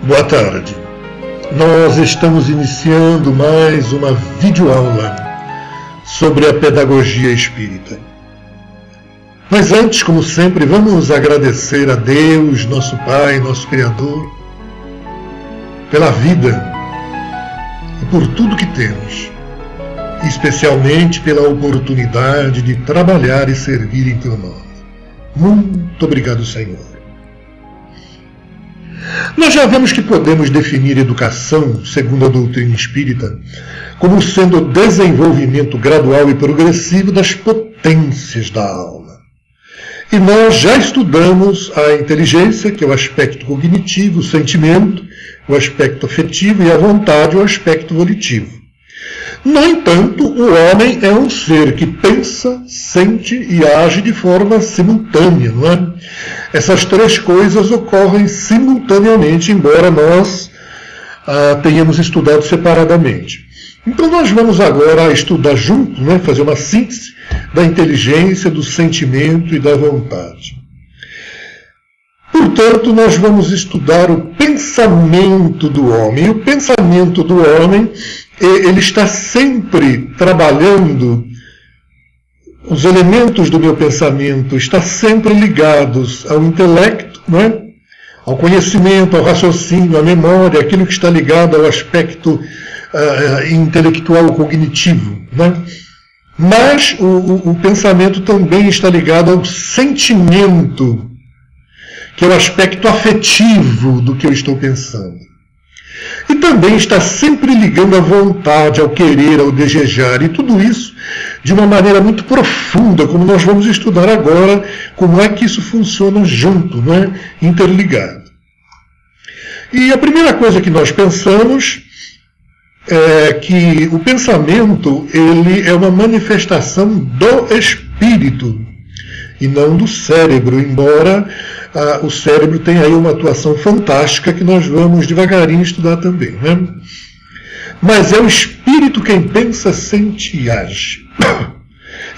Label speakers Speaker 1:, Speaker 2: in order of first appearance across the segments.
Speaker 1: Boa tarde. Nós estamos iniciando mais uma videoaula sobre a pedagogia espírita. Mas antes, como sempre, vamos agradecer a Deus, nosso Pai, nosso Criador, pela vida e por tudo que temos, especialmente pela oportunidade de trabalhar e servir em Teu nome. Muito obrigado, Senhor. Nós já vemos que podemos definir educação, segundo a doutrina espírita, como sendo o desenvolvimento gradual e progressivo das potências da alma. E nós já estudamos a inteligência, que é o aspecto cognitivo, o sentimento, o aspecto afetivo, e a vontade, o aspecto volitivo. No entanto, o homem é um ser que pensa, sente e age de forma simultânea, não é? Essas três coisas ocorrem simultaneamente, embora nós tenhamos estudado separadamente. Então nós vamos agora estudar juntos, né, fazer uma síntese da inteligência, do sentimento e da vontade. Portanto, nós vamos estudar o pensamento do homem. E o pensamento do homem, ele está sempre trabalhando, os elementos do meu pensamento estão sempre ligados ao intelecto, não é? Ao conhecimento, ao raciocínio, à memória, aquilo que está ligado ao aspecto intelectual cognitivo, não é? Mas o pensamento também está ligado ao sentimento, que é o aspecto afetivo do que eu estou pensando. E também está sempre ligando à vontade, ao querer, ao desejar, e tudo isso de uma maneira muito profunda, como nós vamos estudar agora, como é que isso funciona junto, não é? Interligado. E a primeira coisa que nós pensamos é que o pensamento, ele é uma manifestação do espírito e não do cérebro, embora o cérebro tenha aí uma atuação fantástica que nós vamos devagarinho estudar também, né? Mas é o espírito quem pensa, sente e age.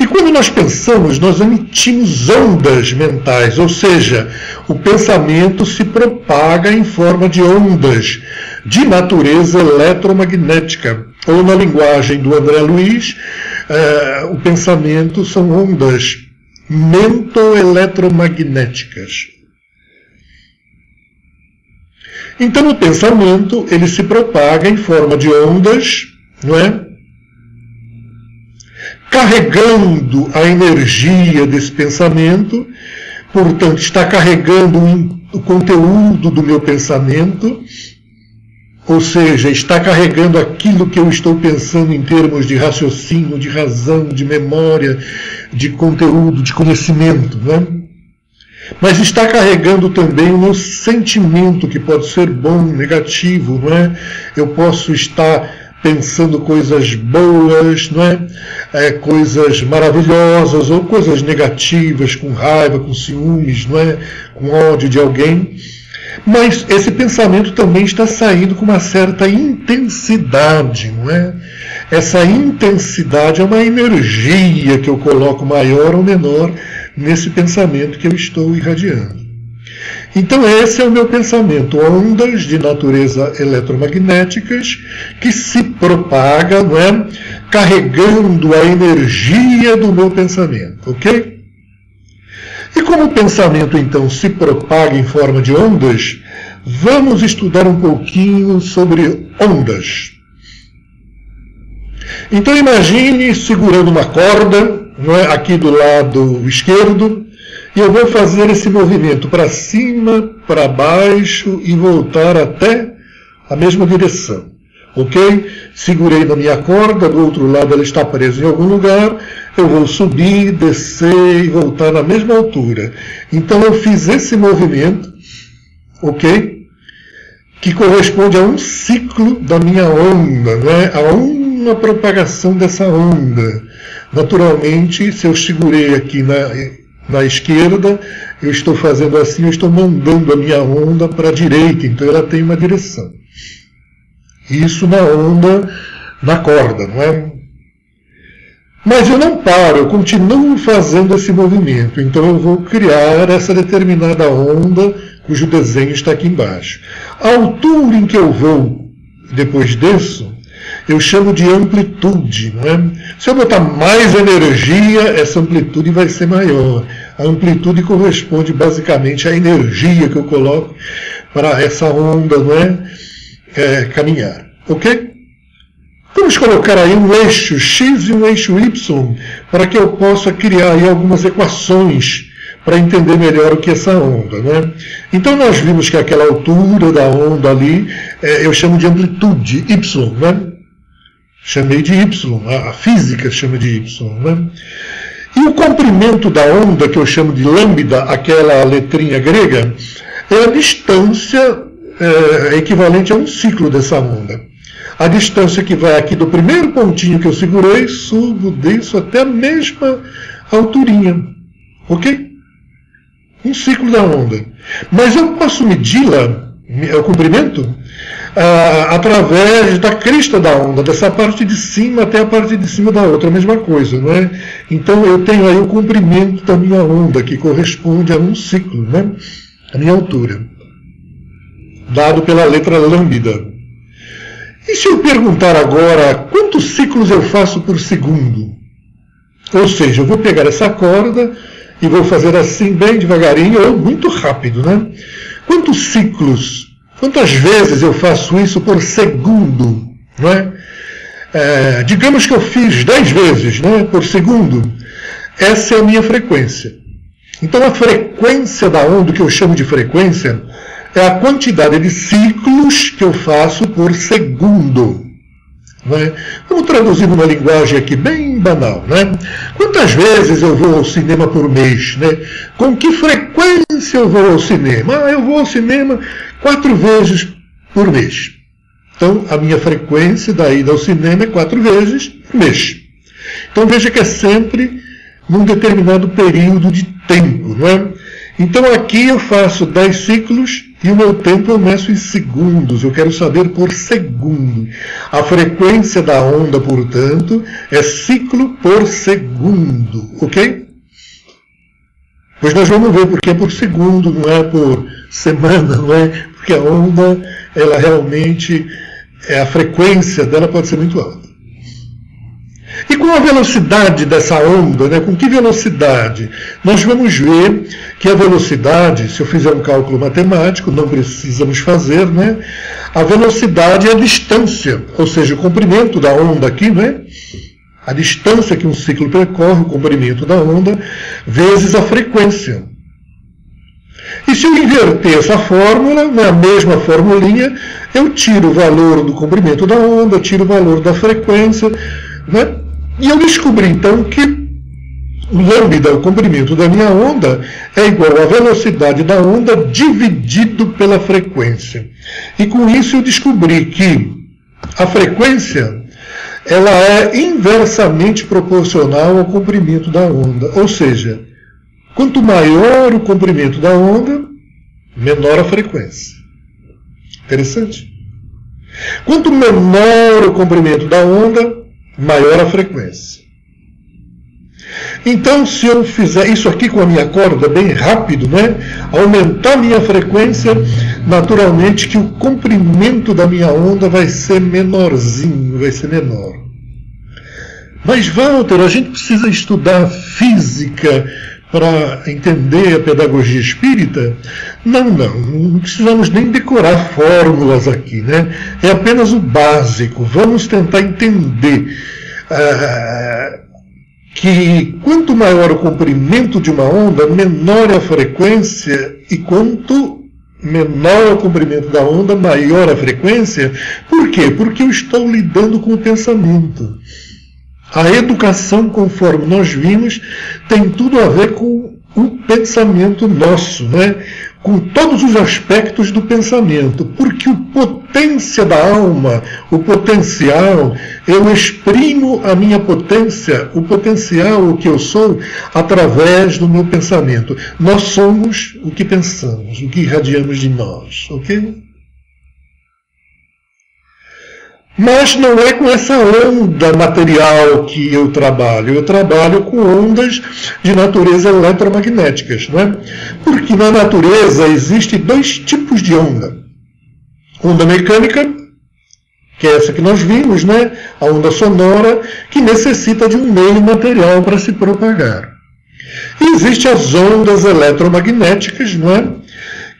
Speaker 1: E quando nós pensamos, nós emitimos ondas mentais, ou seja, o pensamento se propaga em forma de ondas de natureza eletromagnética. Ou na linguagem do André Luiz, o pensamento são ondas mento-eletromagnéticas. Então o pensamento, ele se propaga em forma de ondas, não é? Carregando a energia desse pensamento, portanto está carregando o conteúdo do meu pensamento, ou seja, está carregando aquilo que eu estou pensando em termos de raciocínio, de razão, de memória, de conteúdo, de conhecimento, não é? Mas está carregando também o meu sentimento, que pode ser bom, negativo, não é? Eu posso estar pensando coisas boas, não é? Coisas maravilhosas, ou coisas negativas, com raiva, com ciúmes, não é? Com ódio de alguém. Mas esse pensamento também está saindo com uma certa intensidade, não é? Essa intensidade é uma energia que eu coloco maior ou menor nesse pensamento que eu estou irradiando. Então esse é o meu pensamento, ondas de natureza eletromagnéticas que se propagam, não é? Carregando a energia do meu pensamento, ok? E como o pensamento então se propaga em forma de ondas, vamos estudar um pouquinho sobre ondas. Então imagine segurando uma corda, não é? Aqui do lado esquerdo, e eu vou fazer esse movimento para cima, para baixo e voltar até a mesma direção. Ok? Segurei na minha corda, do outro lado ela está presa em algum lugar, eu vou subir, descer e voltar na mesma altura. Então eu fiz esse movimento, ok? Que corresponde a um ciclo da minha onda, não é? A uma propagação dessa onda. Naturalmente, se eu segurei aqui na esquerda, eu estou fazendo assim, eu estou mandando a minha onda para a direita, então ela tem uma direção. Isso na onda, na corda, não é? Mas eu não paro, eu continuo fazendo esse movimento, então eu vou criar essa determinada onda cujo desenho está aqui embaixo. A altura em que eu vou depois disso, eu chamo de amplitude. Não é? Se eu botar mais energia, essa amplitude vai ser maior. A amplitude corresponde basicamente à energia que eu coloco para essa onda, não é? Caminhar. Ok? Vamos colocar aí um eixo X e um eixo Y para que eu possa criar aí algumas equações para entender melhor o que é essa onda. Né? Então nós vimos que aquela altura da onda ali, eu chamo de amplitude, Y. Né? Chamei de Y, a física chama de Y. Né? E o comprimento da onda, que eu chamo de lambda, aquela letrinha grega, é a distância equivalente a um ciclo dessa onda. A distância que vai aqui do primeiro pontinho que eu segurei, subo, desço até a mesma alturinha. Ok? Um ciclo da onda. Mas eu posso medi-la, o comprimento, através da crista da onda, dessa parte de cima até a parte de cima da outra, a mesma coisa, não é? Então eu tenho aí o comprimento da minha onda, que corresponde a um ciclo, né? A minha altura, dado pela letra lambda. E se eu perguntar agora quantos ciclos eu faço por segundo? Ou seja, eu vou pegar essa corda e vou fazer assim bem devagarinho ou muito rápido, né? Quantos ciclos, quantas vezes eu faço isso por segundo? Não é? Digamos que eu fiz 10 vezes, né, por segundo. Essa é a minha frequência. Então a frequência da onda, que eu chamo de frequência, é a quantidade de ciclos que eu faço por segundo. Né? Vamos traduzir numa linguagem aqui bem banal. Né? Quantas vezes eu vou ao cinema por mês? Né? Com que frequência eu vou ao cinema? Eu vou ao cinema 4 vezes por mês. Então, a minha frequência da ida ao cinema é 4 vezes por mês. Então, veja que é sempre num determinado período de tempo. Não é? Então, aqui eu faço 10 ciclos e o meu tempo eu meço em segundos. Eu quero saber por segundo. A frequência da onda, portanto, é ciclo por segundo. Ok? Pois nós vamos ver porque é por segundo, não é por semana, não é? Porque a onda, ela realmente, a frequência dela pode ser muito alta. E com a velocidade dessa onda, né, com que velocidade? Nós vamos ver que a velocidade, se eu fizer um cálculo matemático, não precisamos fazer, né, a velocidade é a distância, ou seja, o comprimento da onda aqui, né, a distância que um ciclo percorre, o comprimento da onda, vezes a frequência. E se eu inverter essa fórmula, na mesma formulinha, eu tiro o valor do comprimento da onda, tiro o valor da frequência, né? E eu descobri então que o lambda, o comprimento da minha onda, é igual à velocidade da onda dividido pela frequência. E com isso eu descobri que a frequência, ela é inversamente proporcional ao comprimento da onda. Ou seja, quanto maior o comprimento da onda, menor a frequência. Interessante? Quanto menor o comprimento da onda, maior a frequência. Então, se eu fizer isso aqui com a minha corda bem rápido, né, aumentar a minha frequência, naturalmente que o comprimento da minha onda vai ser menorzinho, vai ser menor. Mas, Walter, a gente precisa estudar física para entender a pedagogia espírita? Não precisamos nem decorar fórmulas aqui, né? É apenas o básico. Vamos tentar entender que quanto maior o comprimento de uma onda, menor a frequência, e quanto menor o comprimento da onda, maior a frequência. Por quê? Porque eu estou lidando com o pensamento. A educação, conforme nós vimos, tem tudo a ver com o pensamento nosso, né? Com todos os aspectos do pensamento, porque o potência da alma, o potencial, eu exprimo a minha potência, o potencial, o que eu sou, através do meu pensamento. Nós somos o que pensamos, o que irradiamos de nós, ok? Mas não é com essa onda material que eu trabalho com ondas de natureza eletromagnéticas, não é? Porque na natureza existem dois tipos de onda. Onda mecânica, que é essa que nós vimos, né? A onda sonora, que necessita de um meio material para se propagar. E existem as ondas eletromagnéticas, não é?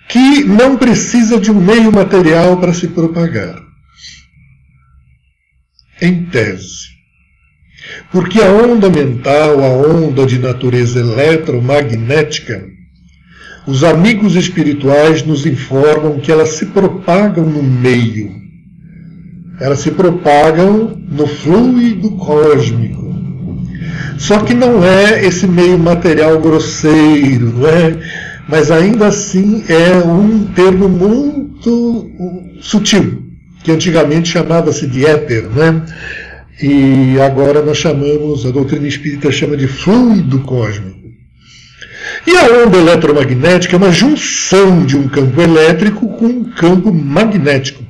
Speaker 1: Que não precisa de um meio material para se propagar. Em tese. Porque a onda mental, a onda de natureza eletromagnética, os amigos espirituais nos informam que elas se propagam no meio. Elas se propagam no fluido cósmico. Só que não é esse meio material grosseiro, não é? Mas ainda assim é um termo muito sutil, que antigamente chamava-se de éter, né? E agora nós chamamos, a doutrina espírita chama de fluido cósmico. E a onda eletromagnética é uma junção de um campo elétrico com um campo magnético.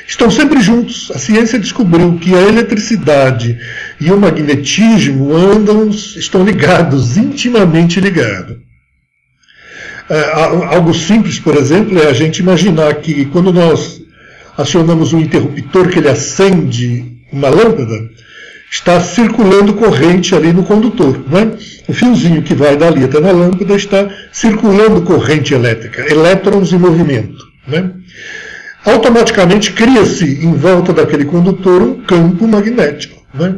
Speaker 1: Estão sempre juntos. A ciência descobriu que a eletricidade e o magnetismo estão ligados, intimamente ligados. Algo simples, por exemplo, é a gente imaginar que quando nós acionamos um interruptor que ele acende uma lâmpada, está circulando corrente ali no condutor, não é? O fiozinho que vai dali até na lâmpada está circulando corrente elétrica, elétrons em movimento, não é? Automaticamente cria-se em volta daquele condutor um campo magnético, não é?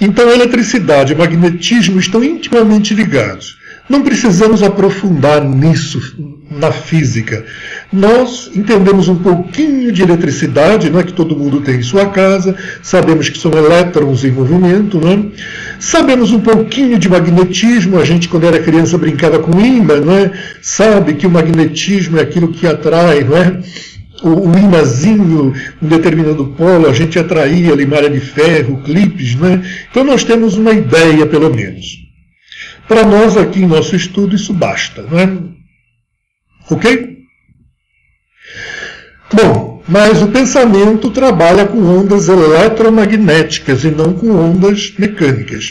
Speaker 1: Então a eletricidade e o magnetismo estão intimamente ligados. Não precisamos aprofundar nisso na física. Nós entendemos um pouquinho de eletricidade, não é, que todo mundo tem em sua casa, sabemos que são elétrons em movimento, não é? Sabemos um pouquinho de magnetismo, a gente quando era criança brincava com ímã, não é? Sabe que o magnetismo é aquilo que atrai, não é? O imãzinho, um determinado polo, a gente atraía ali malha de ferro, clipes, não é? Então nós temos uma ideia, pelo menos. Para nós aqui em nosso estudo isso basta, não é? Ok? Bom, mas o pensamento trabalha com ondas eletromagnéticas e não com ondas mecânicas.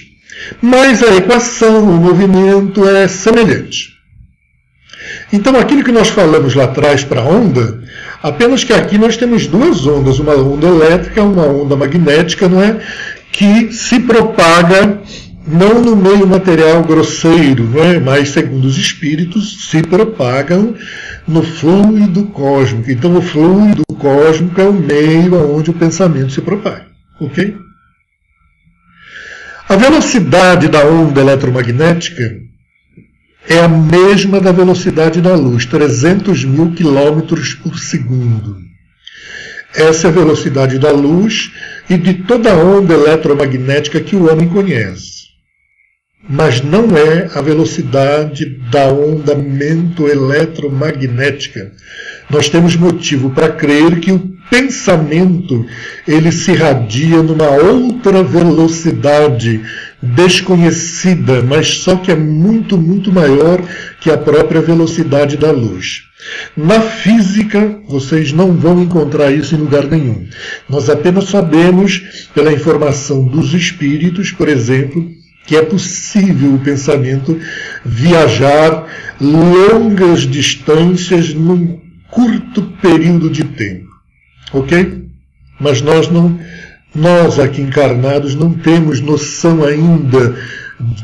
Speaker 1: Mas a equação, o movimento é semelhante. Então aquilo que nós falamos lá atrás para a onda, apenas que aqui nós temos duas ondas, uma onda elétrica, uma onda magnética, não é? Que se propaga não no meio material grosseiro, não é? Mas, segundo os espíritos, se propagam no fluido cósmico. Então, o fluido cósmico é o meio onde o pensamento se propaga. Ok? A velocidade da onda eletromagnética é a mesma da velocidade da luz, 300.000 quilômetros por segundo. Essa é a velocidade da luz e de toda a onda eletromagnética que o homem conhece. Mas não é a velocidade da onda eletromagnética. Nós temos motivo para crer que o pensamento ele se irradia numa outra velocidade desconhecida, mas só que é muito, muito maior que a própria velocidade da luz. Na física, vocês não vão encontrar isso em lugar nenhum. Nós apenas sabemos, pela informação dos espíritos, por exemplo, que é possível o pensamento viajar longas distâncias num curto período de tempo. Ok? Mas nós aqui encarnados não temos noção ainda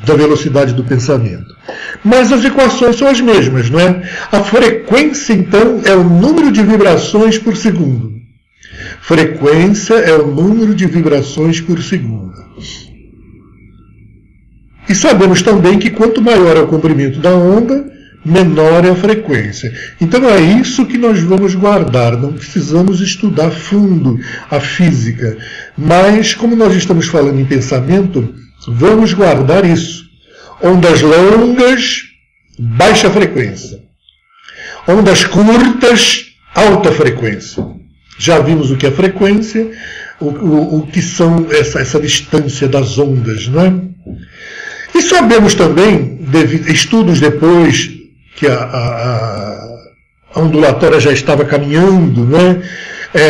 Speaker 1: da velocidade do pensamento. Mas as equações são as mesmas, não é? A frequência, então, é o número de vibrações por segundo. Frequência é o número de vibrações por segundo. E sabemos também que quanto maior é o comprimento da onda, menor é a frequência. Então é isso que nós vamos guardar. Não precisamos estudar a fundo a física. Mas, como nós estamos falando em pensamento, vamos guardar isso. Ondas longas, baixa frequência. Ondas curtas, alta frequência. Já vimos o que é frequência, o que são essa distância das ondas, não é? E sabemos também, estudos depois que a ondulatória já estava caminhando, né?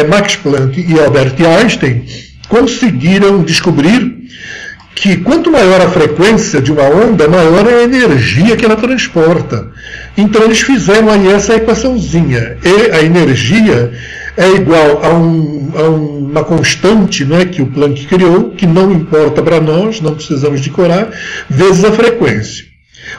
Speaker 1: Max Planck e Albert Einstein conseguiram descobrir que quanto maior a frequência de uma onda, maior é a energia que ela transporta. Então eles fizeram aí essa equaçãozinha. E a energia é igual a uma constante, né, que o Planck criou, que não importa para nós, não precisamos decorar, vezes a frequência.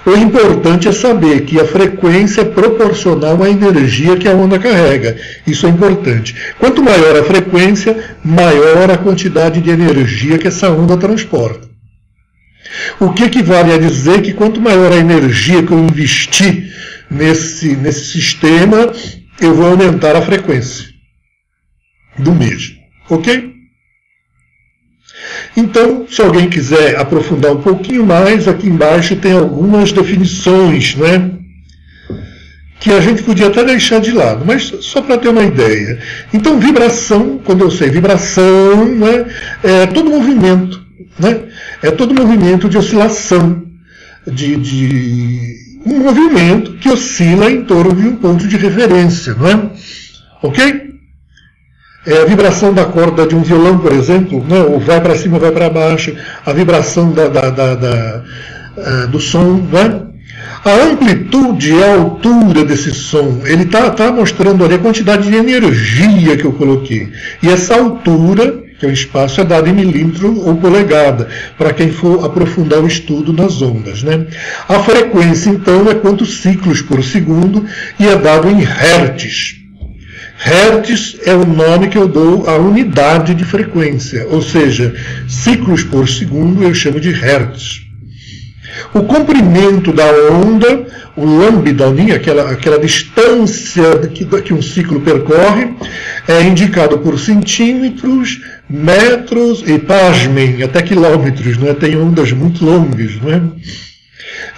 Speaker 1: O importante é saber que a frequência é proporcional à energia que a onda carrega. Isso é importante. Quanto maior a frequência, maior a quantidade de energia que essa onda transporta. O que equivale a dizer que quanto maior a energia que eu investir nesse sistema, eu vou aumentar a frequência do mesmo. Ok? Então, se alguém quiser aprofundar um pouquinho mais, aqui embaixo tem algumas definições, né, que a gente podia até deixar de lado, mas só para ter uma ideia. Então, vibração, quando eu sei vibração, né, é todo movimento, né, é todo movimento de oscilação, um movimento que oscila em torno de um ponto de referência, não é? Ok? A vibração da corda de um violão, por exemplo, né, ou vai para cima ou vai para baixo, a vibração do som, né? A amplitude e a altura desse som, ele está mostrando ali a quantidade de energia que eu coloquei. E essa altura, que é o espaço, é dada em milímetro ou polegada, para quem for aprofundar o estudo nas ondas, né? A frequência, então, é quantos ciclos por segundo e é dado em hertz. Hertz é o nome que eu dou à unidade de frequência, ou seja, ciclos por segundo eu chamo de hertz. O comprimento da onda, o lambda, aquela distância que um ciclo percorre, é indicado por centímetros, metros e, pasmem, até quilômetros, não é? Tem ondas muito longas, não é?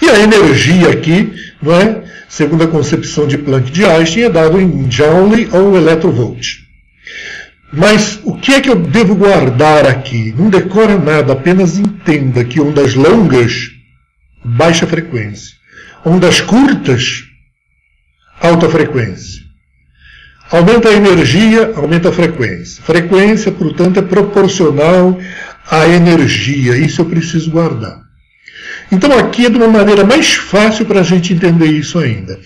Speaker 1: E a energia aqui, não é? Segundo a concepção de Planck de Einstein, é dado em joule ou electrovolt. Mas o que é que eu devo guardar aqui? Não decora nada, apenas entenda que ondas longas, baixa frequência. Ondas curtas, alta frequência. Aumenta a energia, aumenta a frequência. Frequência, portanto, é proporcional à energia. Isso eu preciso guardar. Então aqui é de uma maneira mais fácil para a gente entender isso ainda.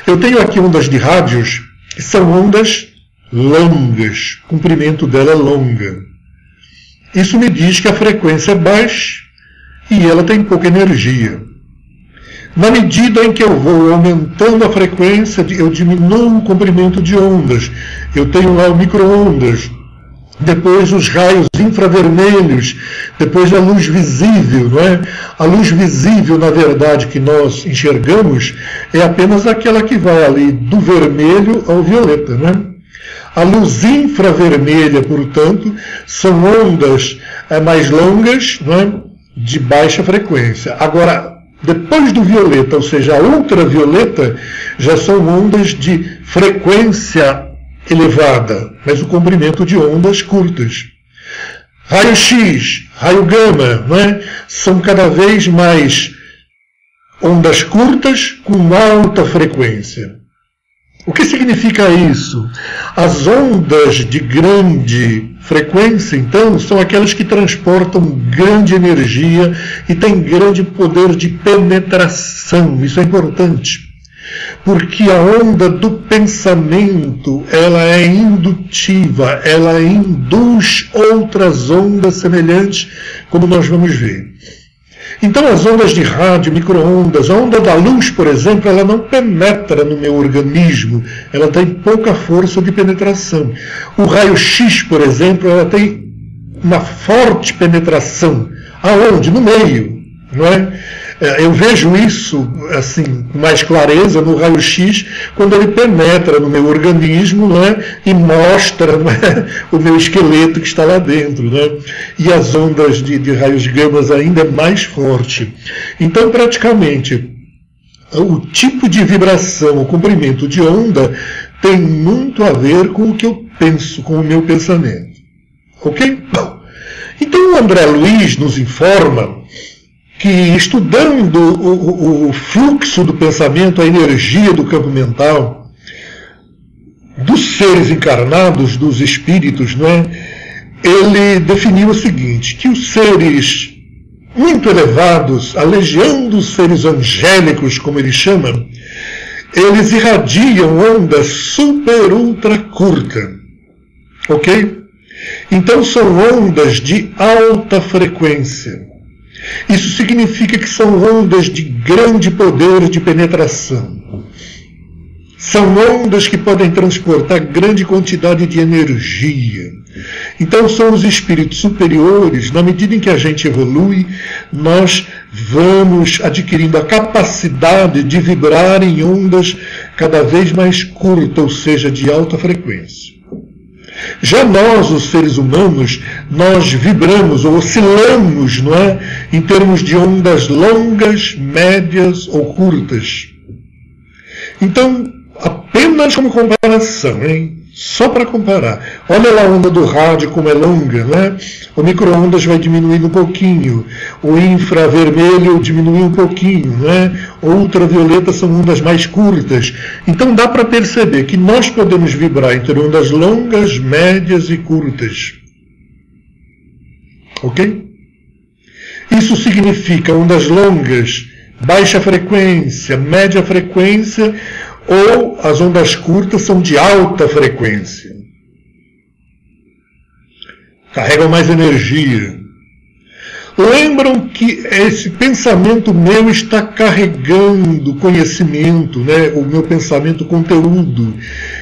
Speaker 1: Eu tenho aqui ondas de rádios, que são ondas longas, o comprimento dela é longa. Isso me diz que a frequência é baixa e ela tem pouca energia. Na medida em que eu vou aumentando a frequência, eu diminuo o comprimento de ondas. Eu tenho lá o micro-ondas, depois os raios infravermelhos, depois a luz visível, não é? A luz visível, na verdade, que nós enxergamos, é apenas aquela que vai ali do vermelho ao violeta, não é? A luz infravermelha, portanto, são ondas mais longas, não é? De baixa frequência. Agora, depois do violeta, ou seja, a ultravioleta, já são ondas de frequência elevada, mas o comprimento de ondas curtas. Raio X, raio gama, não é? São cada vez mais ondas curtas com alta frequência. O que significa isso? As ondas de grande frequência, então, são aquelas que transportam grande energia e têm grande poder de penetração. Isso é importante. Porque a onda do pensamento, ela é indutiva, ela induz outras ondas semelhantes, como nós vamos ver. Então as ondas de rádio, micro-ondas, a onda da luz, por exemplo, ela não penetra no meu organismo, ela tem pouca força de penetração. O raio-x, por exemplo, ela tem uma forte penetração. Aonde? No meio, não é? Eu vejo isso assim com mais clareza no raio-x quando ele penetra no meu organismo, né, e mostra, né, o meu esqueleto que está lá dentro. Né, e as ondas de raios gamas ainda é mais forte. Então, praticamente, o tipo de vibração, o comprimento de onda tem muito a ver com o que eu penso, com o meu pensamento. Ok? Bom, então o André Luiz nos informa que, estudando o fluxo do pensamento, a energia do campo mental, dos seres encarnados, dos espíritos, não é? Ele definiu o seguinte, que os seres muito elevados, a legião dos seres angélicos, como ele chama, eles irradiam ondas super ultra curta, ok? Então são ondas de alta frequência. Isso significa que são ondas de grande poder de penetração. São ondas que podem transportar grande quantidade de energia. Então são os espíritos superiores. Na medida em que a gente evolui, nós vamos adquirindo a capacidade de vibrar em ondas cada vez mais curtas, ou seja, de alta frequência. Já nós, os seres humanos, nós vibramos ou oscilamos, não é? Em termos de ondas longas, médias ou curtas. Então, apenas como comparação, hein? Só para comparar. Olha lá a onda do rádio como é longa, né? O micro-ondas vai diminuindo um pouquinho. O infravermelho diminui um pouquinho, né? O ultravioleta são ondas mais curtas. Então dá para perceber que nós podemos vibrar entre ondas longas, médias e curtas. Ok? Isso significa ondas longas, baixa frequência, média frequência, ou as ondas curtas são de alta frequência. Carregam mais energia. Lembram que esse pensamento meu está carregando conhecimento, né? O meu pensamento, conteúdo,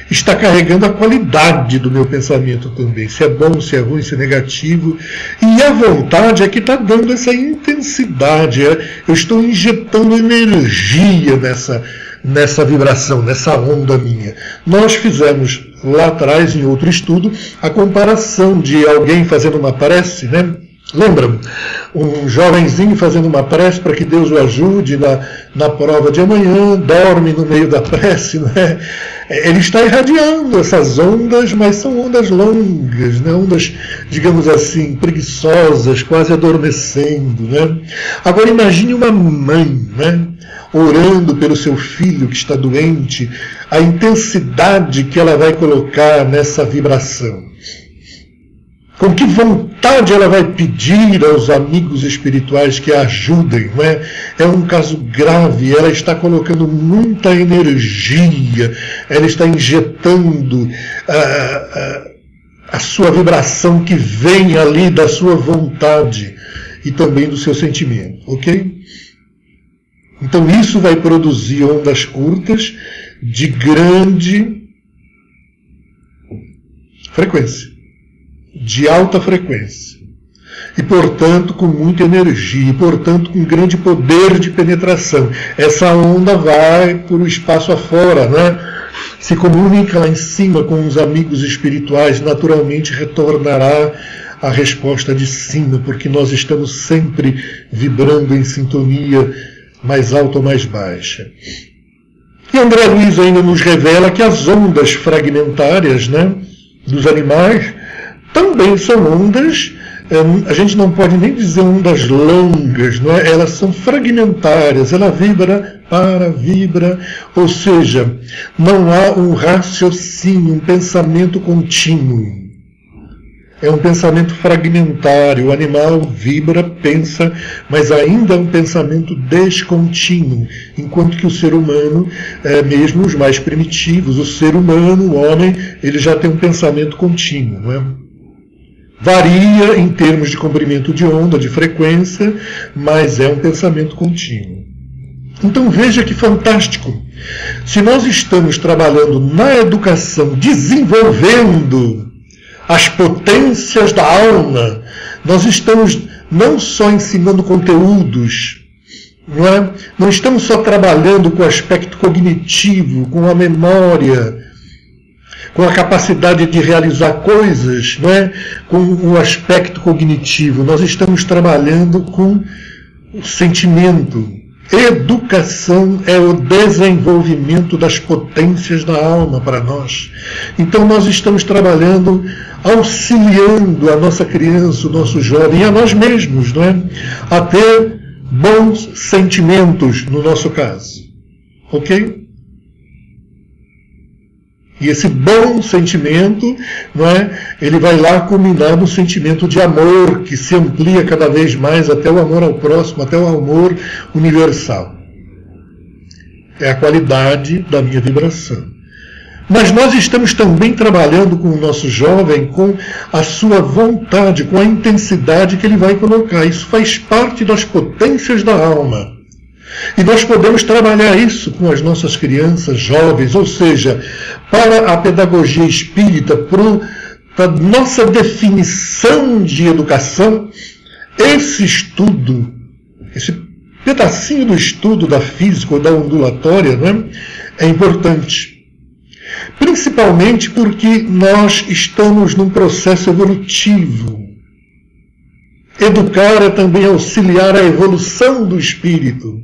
Speaker 1: está carregando a qualidade do meu pensamento também, se é bom, se é ruim, se é negativo. E a vontade é que está dando essa intensidade. Eu estou injetando energia nessa vibração, nessa onda minha. Nós fizemos lá atrás, em outro estudo, a comparação de alguém fazendo uma prece, né? Lembram? Um jovenzinho fazendo uma prece para que Deus o ajude na prova de amanhã, dorme no meio da prece, né? Ele está irradiando essas ondas, mas são ondas longas, né? Ondas, digamos assim, preguiçosas, quase adormecendo, né? Agora imagine uma mãe, né? Orando pelo seu filho que está doente, a intensidade que ela vai colocar nessa vibração. Com que vontade ela vai pedir aos amigos espirituais que a ajudem, não é? É um caso grave, ela está colocando muita energia, ela está injetando a sua vibração que vem ali da sua vontade e também do seu sentimento, ok? Então isso vai produzir ondas curtas de grande frequência, de alta frequência, e portanto com muita energia, e portanto com grande poder de penetração. Essa onda vai por o espaço afora, né? Se comunica lá em cima com os amigos espirituais, naturalmente retornará a resposta de cima, porque nós estamos sempre vibrando em sintonia mais alta ou mais baixa. E André Luiz ainda nos revela que as ondas fragmentárias, né, dos animais também são ondas, a gente não pode nem dizer ondas longas, não é? Elas são fragmentárias, ela vibra, vibra, ou seja, não há um raciocínio, um pensamento contínuo. É um pensamento fragmentário, o animal vibra, pensa, mas ainda é um pensamento descontínuo, enquanto que o ser humano, mesmo os mais primitivos, o ser humano, o homem, ele já tem um pensamento contínuo, não é? Varia em termos de comprimento de onda, de frequência, mas é um pensamento contínuo. Então veja que fantástico. Se nós estamos trabalhando na educação, desenvolvendo as potências da alma, nós estamos não só ensinando conteúdos, não é? Não estamos só trabalhando com o aspecto cognitivo, com a memória, com a capacidade de realizar coisas, não é? Com o aspecto cognitivo, nós estamos trabalhando com o sentimento. Educação é o desenvolvimento das potências da alma para nós. Então nós estamos trabalhando, auxiliando a nossa criança, o nosso jovem, e a nós mesmos, não é? A ter bons sentimentos, no nosso caso. Ok? E esse bom sentimento, não é, ele vai lá culminar no sentimento de amor, que se amplia cada vez mais até o amor ao próximo, até o amor universal. É a qualidade da minha vibração. Mas nós estamos também trabalhando com o nosso jovem, com a sua vontade, com a intensidade que ele vai colocar. Isso faz parte das potências da alma. E nós podemos trabalhar isso com as nossas crianças, jovens, ou seja, para a pedagogia espírita, para a nossa definição de educação, esse estudo, esse pedacinho do estudo da física ou da ondulatória, né, é importante. Principalmente porque nós estamos num processo evolutivo. Educar é também auxiliar a evolução do espírito.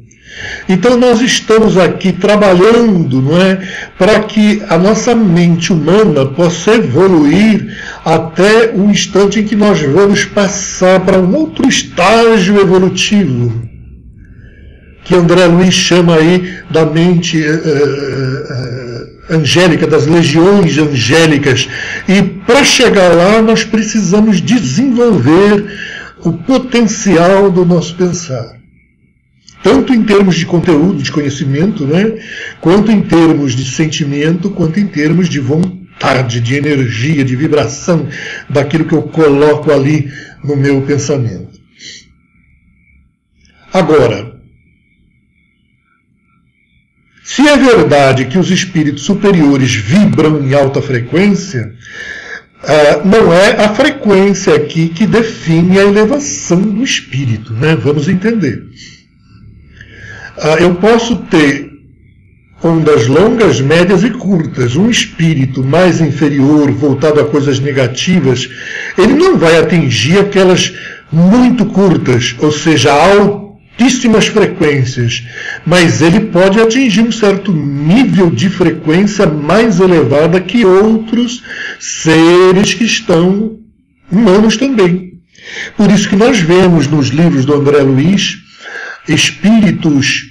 Speaker 1: Então nós estamos aqui trabalhando, não é, para que a nossa mente humana possa evoluir até o instante em que nós vamos passar para um outro estágio evolutivo, que André Luiz chama aí da mente angélica, das legiões angélicas. E para chegar lá nós precisamos desenvolver o potencial do nosso pensar. Tanto em termos de conteúdo, de conhecimento, né, quanto em termos de sentimento, quanto em termos de vontade, de energia, de vibração daquilo que eu coloco ali no meu pensamento. Agora, se é verdade que os espíritos superiores vibram em alta frequência, não é a frequência aqui que define a elevação do espírito, né? Vamos entender. Eu posso ter ondas longas, médias e curtas. Um espírito mais inferior, voltado a coisas negativas, ele não vai atingir aquelas muito curtas, ou seja, altíssimas frequências, mas ele pode atingir um certo nível de frequência mais elevada que outros seres que estão humanos também. Por isso que nós vemos nos livros do André Luiz espíritos,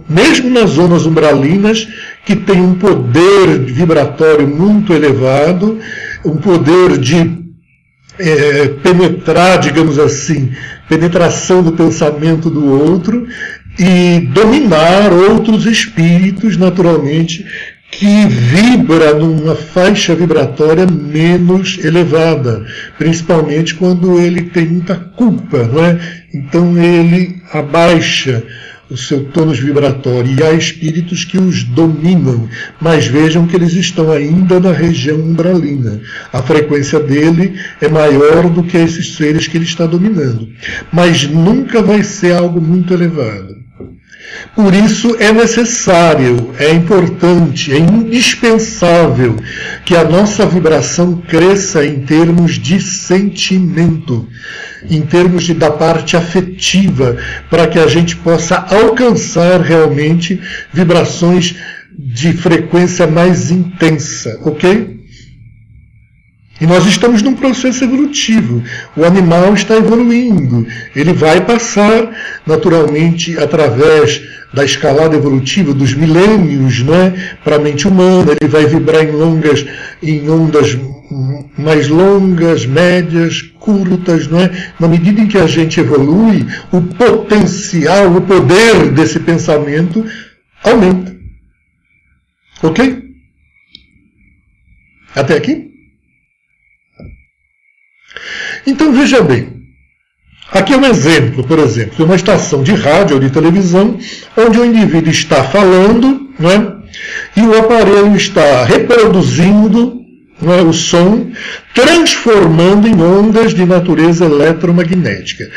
Speaker 1: mesmo nas zonas umbralinas, que têm um poder vibratório muito elevado, um poder de penetrar, digamos assim, penetração do pensamento do outro e dominar outros espíritos, naturalmente, que vibra numa faixa vibratória menos elevada, principalmente quando ele tem muita culpa, não é? Então ele abaixa o seu tônus vibratório, e há espíritos que os dominam, mas vejam que eles estão ainda na região umbralina. A frequência dele é maior do que esses seres que ele está dominando, mas nunca vai ser algo muito elevado. Por isso é necessário, é importante, é indispensável que a nossa vibração cresça em termos de sentimento, em termos da parte afetiva, para que a gente possa alcançar realmente vibrações de frequência mais intensa, ok? E nós estamos num processo evolutivo. O animal está evoluindo. Ele vai passar, naturalmente, através da escalada evolutiva dos milênios, não é? Para a mente humana. Ele vai vibrar em ondas mais longas, médias, curtas, não é? Na medida em que a gente evolui, o potencial, o poder desse pensamento aumenta. Ok? Até aqui? Então veja bem, aqui é um exemplo, por exemplo, de uma estação de rádio ou de televisão, onde o indivíduo está falando, né, e o aparelho está reproduzindo, né, o som, transformando em ondas de natureza eletromagnética.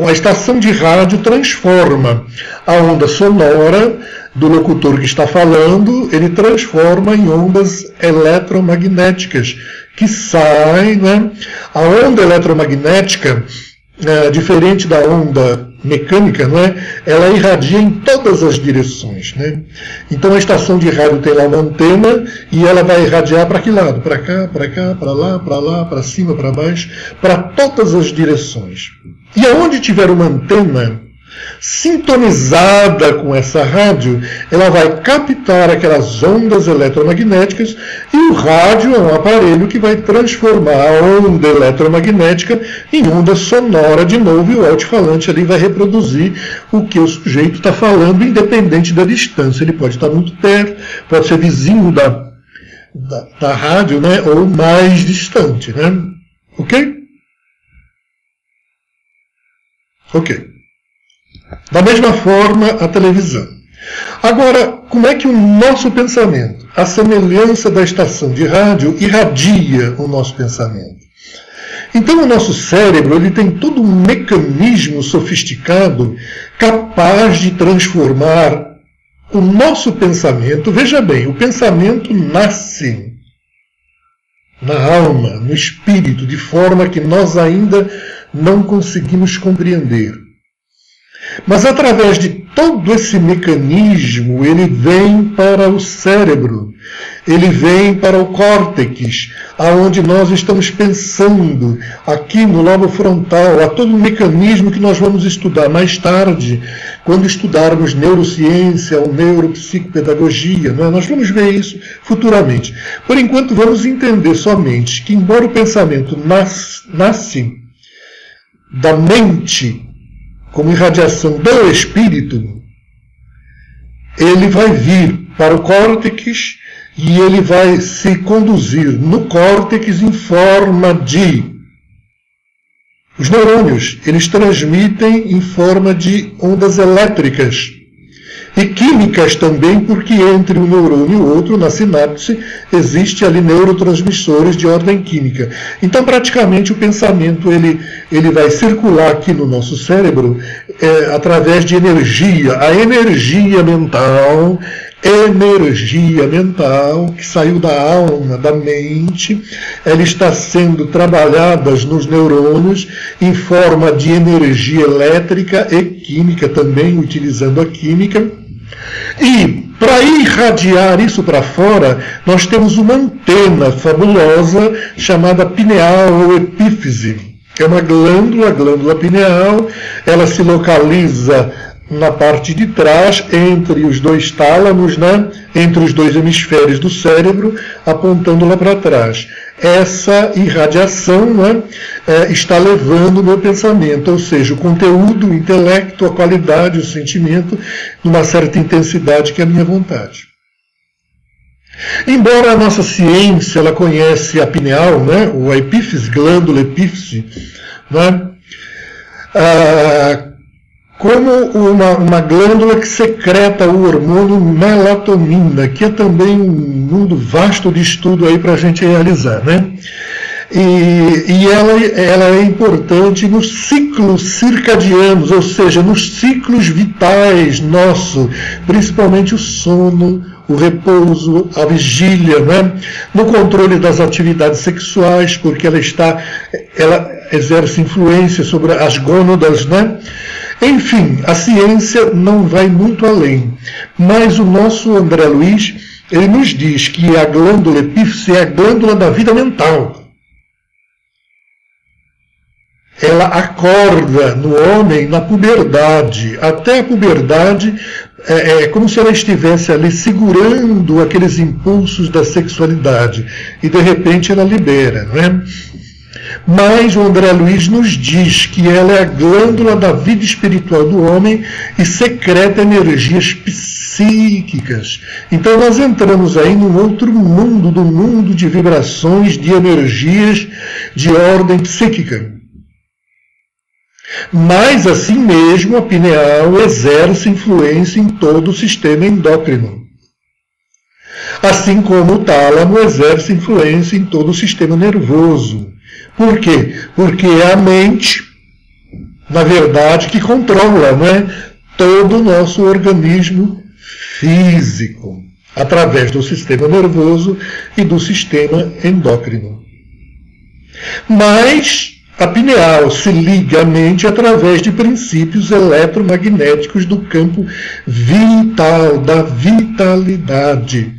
Speaker 1: A estação de rádio transforma a onda sonora do locutor que está falando, ele transforma em ondas eletromagnéticas que saem, né? A onda eletromagnética, diferente da onda mecânica, não é? Ela irradia em todas as direções, né? Então a estação de rádio tem lá uma antena e ela vai irradiar para que lado? Para cá, para lá, para cima, para baixo, para todas as direções. E aonde tiver uma antena, Sintonizada com essa rádio, ela vai captar aquelas ondas eletromagnéticas e o rádio é um aparelho que vai transformar a onda eletromagnética em onda sonora de novo e o alto-falante ali vai reproduzir o que o sujeito está falando, independente da distância. Ele pode estar muito perto, pode ser vizinho da rádio, né, ou mais distante, né? Ok? Ok. Da mesma forma, a televisão. Agora, como é que o nosso pensamento, a semelhança da estação de rádio, irradia o nosso pensamento? Então, o nosso cérebro ele tem todo um mecanismo sofisticado capaz de transformar o nosso pensamento. Veja bem, o pensamento nasce na alma, no espírito, de forma que nós ainda não conseguimos compreender. Mas através de todo esse mecanismo, ele vem para o cérebro, ele vem para o córtex, aonde nós estamos pensando, aqui no lobo frontal, há todo um mecanismo que nós vamos estudar mais tarde, quando estudarmos neurociência ou neuropsicopedagogia, não é? Nós vamos ver isso futuramente. Por enquanto, vamos entender somente que, embora o pensamento nasce da mente, como irradiação do espírito, ele vai vir para o córtex e ele vai se conduzir no córtex em forma de... Os neurônios, eles transmitem em forma de ondas elétricas e químicas também, porque entre um neurônio e o outro, na sinapse, existe ali neurotransmissores de ordem química. Então, praticamente, o pensamento ele vai circular aqui no nosso cérebro através de energia. A energia mental que saiu da alma, da mente, ela está sendo trabalhada nos neurônios em forma de energia elétrica e química também, utilizando a química. E para irradiar isso para fora, nós temos uma antena fabulosa chamada pineal ou epífise. É uma glândula, a glândula pineal, ela se localiza na parte de trás, entre os dois tálamos, né? Entre os dois hemisférios do cérebro, apontando lá para trás. Essa irradiação, né, está levando o meu pensamento, ou seja, o conteúdo, o intelecto, a qualidade, o sentimento, numa certa intensidade que é a minha vontade. Embora a nossa ciência ela conhece a pineal, né, ou a epífise, glândula epífise, né, como uma glândula que secreta o hormônio melatonina, que é também um mundo vasto de estudo aí para a gente realizar, né? E ela é importante nos ciclos circadianos, ou seja, nos ciclos vitais nossos, principalmente o sono, o repouso, a vigília, né? No controle das atividades sexuais, porque ela exerce influência sobre as gônadas, né? Enfim, a ciência não vai muito além, mas o nosso André Luiz, ele nos diz que a glândula epífise é a glândula da vida mental. Ela acorda no homem na puberdade. Até a puberdade é como se ela estivesse ali segurando aqueles impulsos da sexualidade. E de repente ela libera, não é? Mas o André Luiz nos diz que ela é a glândula da vida espiritual do homem e secreta energias psíquicas. Então nós entramos aí num outro mundo, do mundo de vibrações, de energias de ordem psíquica. Mas assim mesmo a pineal exerce influência em todo o sistema endócrino. Assim como o tálamo exerce influência em todo o sistema nervoso. Por quê? Porque é a mente, na verdade, que controla, né, todo o nosso organismo físico, através do sistema nervoso e do sistema endócrino. Mas a pineal se liga à mente através de princípios eletromagnéticos do campo vital, da vitalidade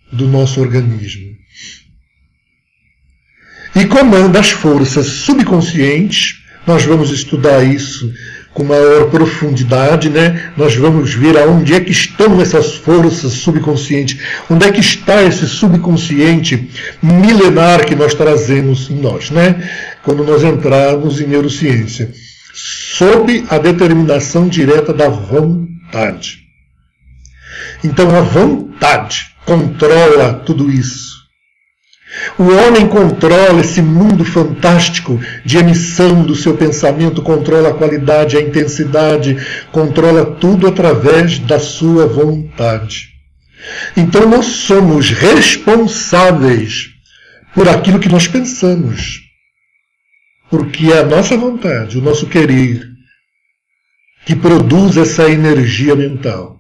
Speaker 1: do nosso organismo. E comanda as forças subconscientes. Nós vamos estudar isso com maior profundidade, né? Nós vamos ver aonde é que estão essas forças subconscientes, onde é que está esse subconsciente milenar que nós trazemos em nós, né? Quando nós entrarmos em neurociência, sob a determinação direta da vontade. Então a vontade controla tudo isso. O homem controla esse mundo fantástico de emissão do seu pensamento, controla a qualidade, a intensidade, controla tudo através da sua vontade. Então nós somos responsáveis por aquilo que nós pensamos, porque é a nossa vontade, o nosso querer, que produz essa energia mental.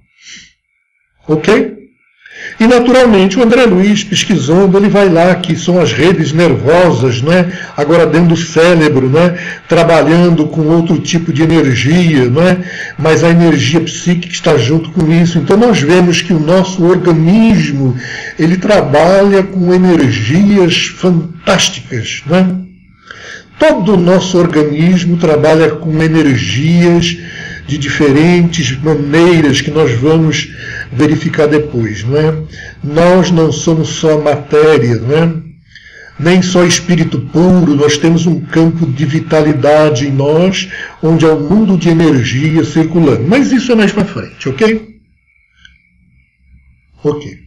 Speaker 1: Ok? E naturalmente o André Luiz, pesquisando, ele vai lá, que são as redes nervosas, né? Agora dentro do cérebro, né? Trabalhando com outro tipo de energia, né? Mas a energia psíquica está junto com isso. Então nós vemos que o nosso organismo, ele trabalha com energias fantásticas, né? Todo o nosso organismo trabalha com energias de diferentes maneiras que nós vamos verificar depois, não é? Nós não somos só matéria, não é? Nem só espírito puro, nós temos um campo de vitalidade em nós, onde há um mundo de energia circulando. Mas isso é mais para frente, ok? Ok.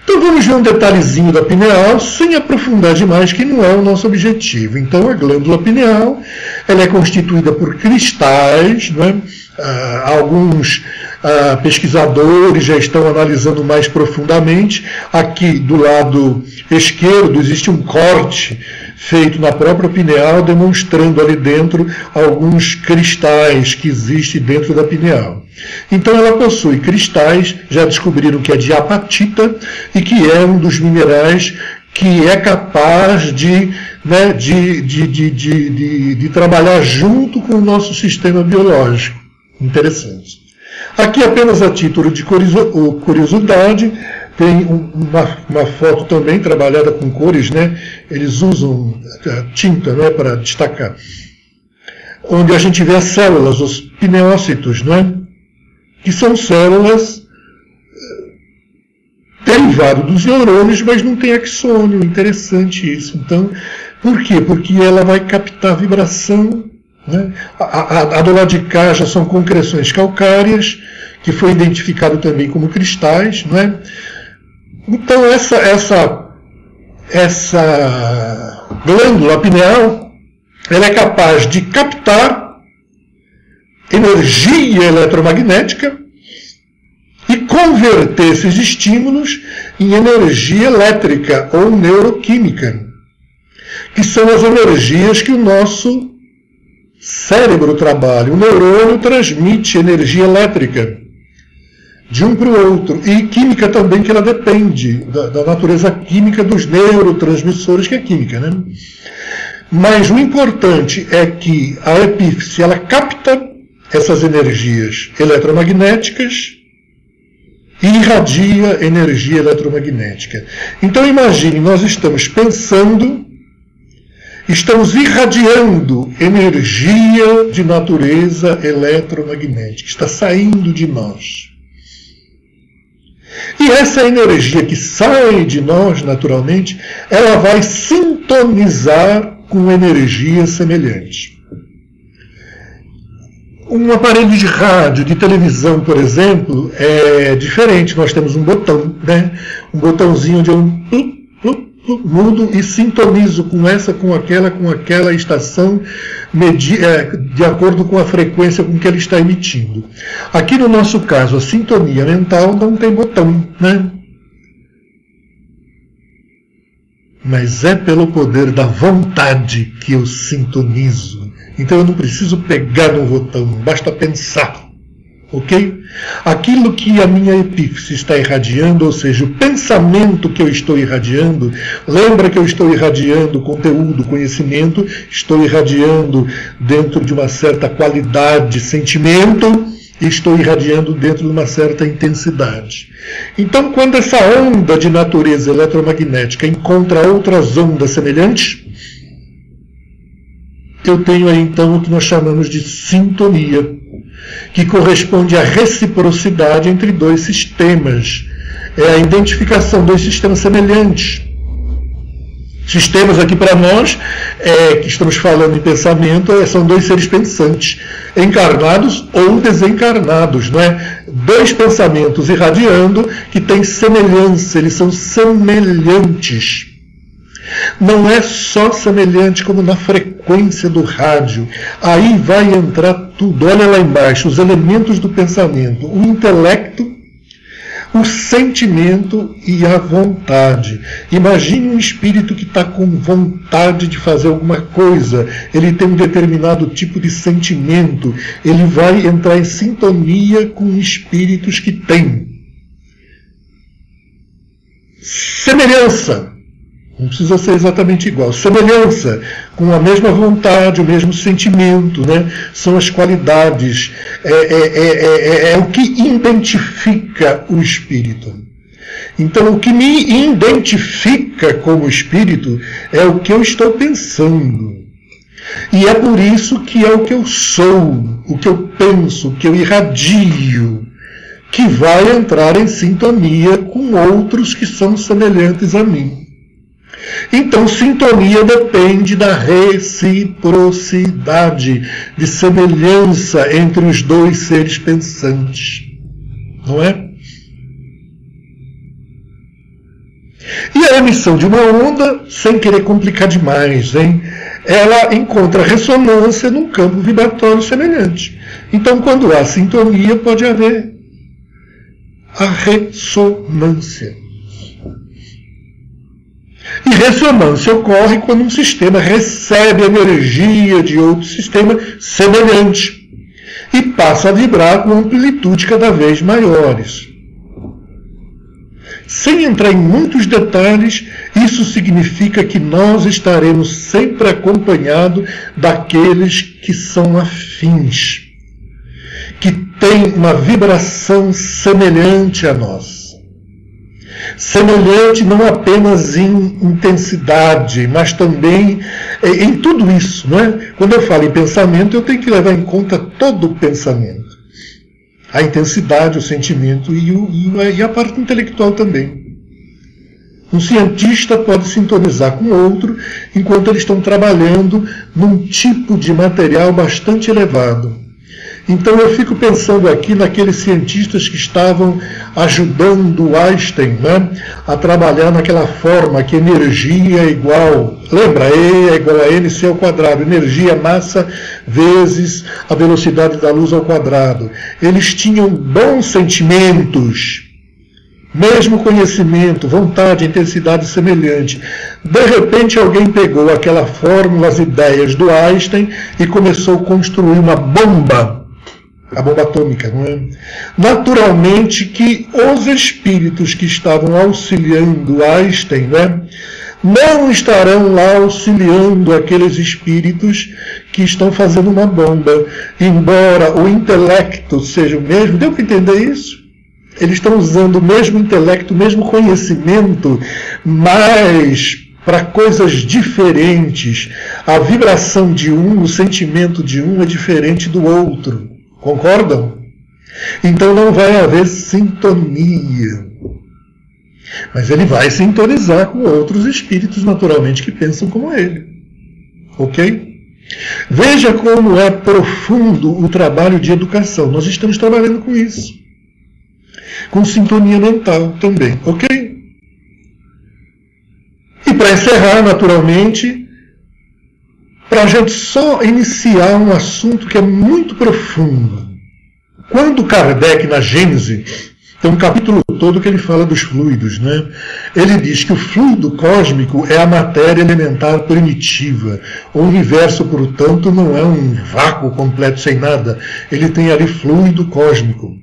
Speaker 1: Então vamos ver um detalhezinho da pineal, sem aprofundar demais, que não é o nosso objetivo. Então a glândula pineal, ela é constituída por cristais, não é? Alguns pesquisadores já estão analisando mais profundamente. Aqui do lado esquerdo existe um corte feito na própria pineal, demonstrando ali dentro alguns cristais que existem dentro da pineal. Então ela possui cristais, já descobriram que é de apatita e que é um dos minerais que é capaz de trabalhar junto com o nosso sistema biológico. Interessante. Aqui apenas a título de curiosidade, tem uma foto também trabalhada com cores, né? Eles usam tinta, né, para destacar. Onde a gente vê as células, os pineócitos, né? Que são células derivadas dos neurônios, mas não tem axônio. Interessante isso. Então, por quê? Porque ela vai captar vibração, né? A do lado de cá já são concreções calcárias, que foi identificado também como cristais, né? Então essa glândula pineal, ela é capaz de captar energia eletromagnética e converter esses estímulos em energia elétrica ou neuroquímica, que são as energias que o nosso cérebro trabalha. O neurônio transmite energia elétrica de um para o outro. E química também, que ela depende da natureza química dos neurotransmissores, que é química, né? Mas o importante é que a epífise, ela capta essas energias eletromagnéticas e irradia energia eletromagnética. Então imagine, nós estamos pensando, estamos irradiando energia de natureza eletromagnética, está saindo de nós. E essa energia que sai de nós naturalmente, ela vai sintonizar com energia semelhante. Um aparelho de rádio, de televisão, por exemplo, é diferente. Nós temos um botão, né? Um botãozinho onde eu mudo e sintonizo com essa, com aquela estação, de acordo com a frequência com que ela está emitindo. Aqui no nosso caso, a sintonia mental não tem botão, né? Mas é pelo poder da vontade que eu sintonizo. Então eu não preciso pegar no botão, basta pensar. Ok? Aquilo que a minha epífise está irradiando, ou seja, o pensamento que eu estou irradiando, lembra que eu estou irradiando conteúdo, conhecimento, estou irradiando dentro de uma certa qualidade, sentimento, e estou irradiando dentro de uma certa intensidade. Então, quando essa onda de natureza eletromagnética encontra outras ondas semelhantes, eu tenho aí então o que nós chamamos de sintonia. que corresponde à reciprocidade entre dois sistemas. É a identificação de dois sistemas semelhantes. Sistemas aqui para nós, que estamos falando em pensamento, são dois seres pensantes, encarnados ou desencarnados, não é? Dois pensamentos irradiando que têm semelhança, eles são semelhantes. Não é só semelhante como na frequência do rádio. Aí vai entrar tudo. Olha lá embaixo, os elementos do pensamento, o intelecto, o sentimento e a vontade. Imagine um espírito que está com vontade de fazer alguma coisa, ele tem um determinado tipo de sentimento, ele vai entrar em sintonia com espíritos que têm semelhança. Não precisa ser exatamente igual. Semelhança, com a mesma vontade, o mesmo sentimento, né? São as qualidades, é o que identifica o espírito. Então, o que me identifica como espírito é o que eu estou pensando. E é por isso que é o que eu sou, o que eu penso, o que eu irradio, que vai entrar em sintonia com outros que são semelhantes a mim. Então, sintonia depende da reciprocidade, de semelhança entre os dois seres pensantes. Não é? E a emissão de uma onda, sem querer complicar demais, hein? Ela encontra ressonância num campo vibratório semelhante. Então, quando há sintonia, pode haver a ressonância. E ressonância ocorre quando um sistema recebe energia de outro sistema semelhante e passa a vibrar com amplitude cada vez maiores. Sem entrar em muitos detalhes, isso significa que nós estaremos sempre acompanhados daqueles que são afins, que têm uma vibração semelhante a nós. Semelhante não apenas em intensidade, mas também em tudo isso, não é? Quando eu falo em pensamento, eu tenho que levar em conta todo o pensamento. A intensidade, o sentimento e a parte intelectual também. Um cientista pode sintonizar com outro enquanto eles estão trabalhando num tipo de material bastante elevado. Então eu fico pensando aqui naqueles cientistas que estavam ajudando Einstein, né, a trabalhar naquela forma que energia é igual, lembra? E é igual a mc ao quadrado, energia, massa, vezes a velocidade da luz ao quadrado. Eles tinham bons sentimentos, mesmo conhecimento, vontade, intensidade semelhante. De repente alguém pegou aquela fórmula, as ideias do Einstein e começou a construir uma bomba. A bomba atômica, não é? Naturalmente que os espíritos que estavam auxiliando Einstein, né, não estarão lá auxiliando aqueles espíritos que estão fazendo uma bomba, embora o intelecto seja o mesmo. Deu para entender isso? Eles estão usando o mesmo intelecto, o mesmo conhecimento, mas para coisas diferentes. A vibração de um, o sentimento de um é diferente do outro. Concordam? Então não vai haver sintonia. Mas ele vai sintonizar com outros espíritos, naturalmente, que pensam como ele. Ok? Veja como é profundo o trabalho de educação. Nós estamos trabalhando com isso. Com sintonia mental também. Ok? E para encerrar, naturalmente, para a gente só iniciar um assunto que é muito profundo. Quando Kardec, na Gênese, tem um capítulo todo que ele fala dos fluidos, né? Ele diz que o fluido cósmico é a matéria elementar primitiva. O universo, portanto, não é um vácuo completo sem nada. Ele tem ali fluido cósmico.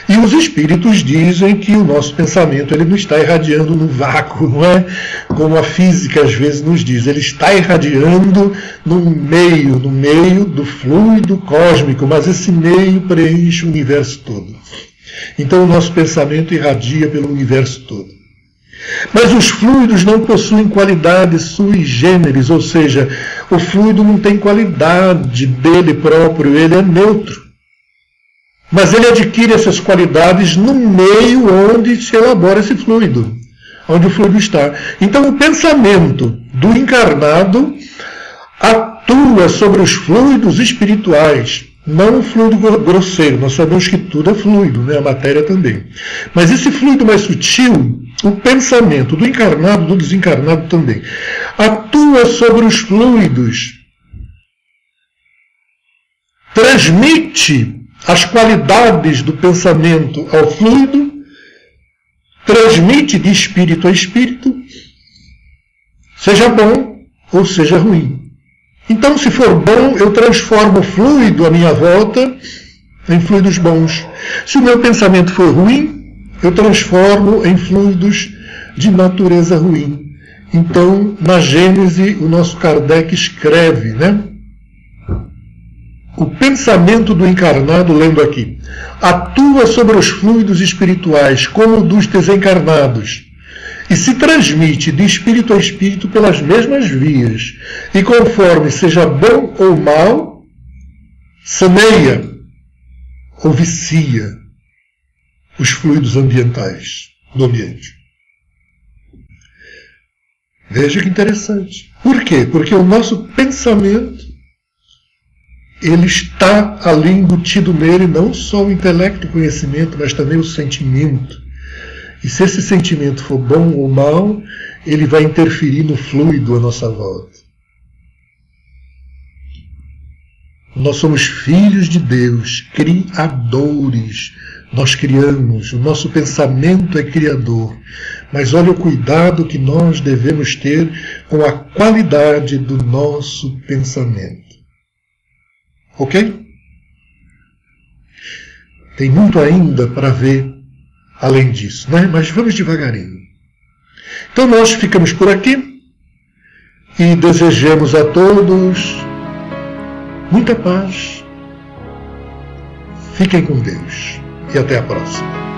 Speaker 1: E os espíritos dizem que o nosso pensamento ele não está irradiando no vácuo, não é? Como a física às vezes nos diz, ele está irradiando no meio do fluido cósmico, mas esse meio preenche o universo todo. Então o nosso pensamento irradia pelo universo todo. Mas os fluidos não possuem qualidades sui generis, ou seja, o fluido não tem qualidade dele próprio, ele é neutro. Mas ele adquire essas qualidades no meio onde se elabora esse fluido, onde o fluido está. Então o pensamento do encarnado atua sobre os fluidos espirituais, não o fluido grosseiro. Nós sabemos que tudo é fluido, né? A matéria também. Mas esse fluido mais sutil, o pensamento do encarnado, do desencarnado também, atua sobre os fluidos, transmite as qualidades do pensamento ao fluido, transmite de espírito a espírito, seja bom ou seja ruim. Então, se for bom, eu transformo o fluido à minha volta em fluidos bons. Se o meu pensamento for ruim, eu transformo em fluidos de natureza ruim. Então, na Gênese, o nosso Kardec escreve, né? O pensamento do encarnado, lendo aqui, atua sobre os fluidos espirituais como o dos desencarnados e se transmite de espírito a espírito pelas mesmas vias, e conforme seja bom ou mal, saneia ou vicia os fluidos ambientais do ambiente. Veja que interessante. Por quê? Porque o nosso pensamento, ele está ali embutido nele não só o intelecto, o conhecimento, mas também o sentimento. E se esse sentimento for bom ou mal, ele vai interferir no fluido à nossa volta. Nós somos filhos de Deus, criadores. Nós criamos, o nosso pensamento é criador. Mas olha o cuidado que nós devemos ter com a qualidade do nosso pensamento. Ok? Tem muito ainda para ver além disso, né? Mas vamos devagarinho. Então nós ficamos por aqui e desejamos a todos muita paz. Fiquem com Deus e até a próxima.